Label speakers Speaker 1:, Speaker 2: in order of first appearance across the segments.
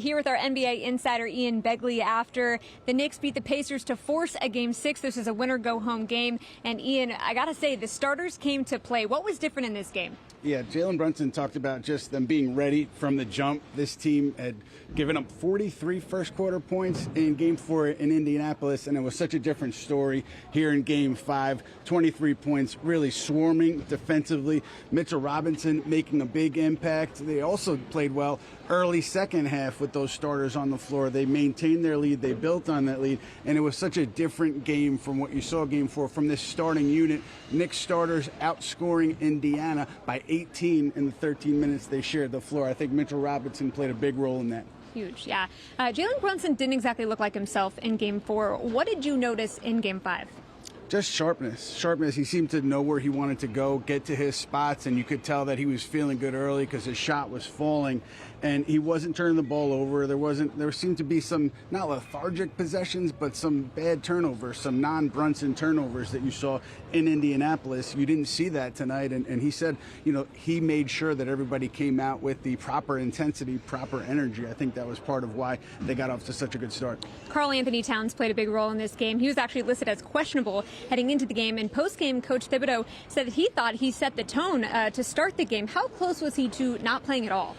Speaker 1: Here with our NBA insider Ian Begley after the Knicks beat the Pacers to force a Game 6. This is a winner-go-home game. And Ian, I got to say, the starters came to play. What was different in this game?
Speaker 2: Yeah, Jalen Brunson talked about just them being ready from the jump. This team had given up 43 first-quarter points in Game 4 in Indianapolis, and it was such a different story here in Game 5. 23 points, really swarming defensively. Mitchell Robinson making a big impact. They also played well early second half with those starters on the floor. They maintained their lead. They built on that lead, and it was such a different game from what you saw Game 4 from this starting unit. Knicks starters outscoring Indiana by 18 in the 13 minutes they shared the floor. I think Mitchell Robinson played a big role in that.
Speaker 1: Huge, yeah. Jalen Brunson didn't exactly look like himself in Game 4. What did you notice in Game 5?
Speaker 2: Just sharpness. He seemed to know where he wanted to go, get to his spots, and you could tell that he was feeling good early because his shot was falling, and he wasn't turning the ball over. There seemed to be some not lethargic possessions, but some bad turnovers, some non-Brunson turnovers that you saw in Indianapolis. You didn't see that tonight, and he said, he made sure that everybody came out with the proper intensity, proper energy. I think that was part of why they got off to such a good start.
Speaker 1: Karl-Anthony Towns played a big role in this game. He was actually listed as questionable heading into the game, and post-game, Coach Thibodeau said that he thought he set the tone to start the game. How close was he to not playing at all?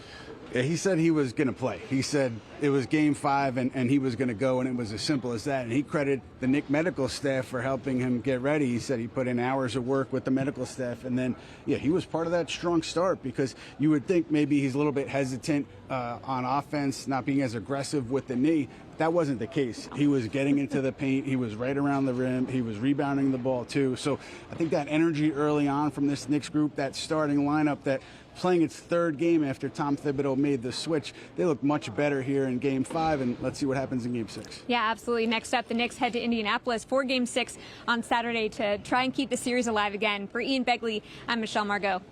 Speaker 2: Yeah, he said he was going to play. He said it was Game 5 and he was going to go, and it was as simple as that. And he credited the Knicks medical staff for helping him get ready. He said he put in hours of work with the medical staff, and then, he was part of that strong start because you would think maybe he's a little bit hesitant on offense, not being as aggressive with the knee. That wasn't the case. He was getting into the paint. He was right around the rim. He was rebounding the ball, too. So I think that energy early on from this Knicks group, that starting lineup, that playing its third game after Tom Thibodeau made the switch, they look much better here in Game 5, and let's see what happens in Game 6.
Speaker 1: Yeah, absolutely. Next up, the Knicks head to Indianapolis for Game 6 on Saturday to try and keep the series alive again. For Ian Begley, I'm Michelle Margaux.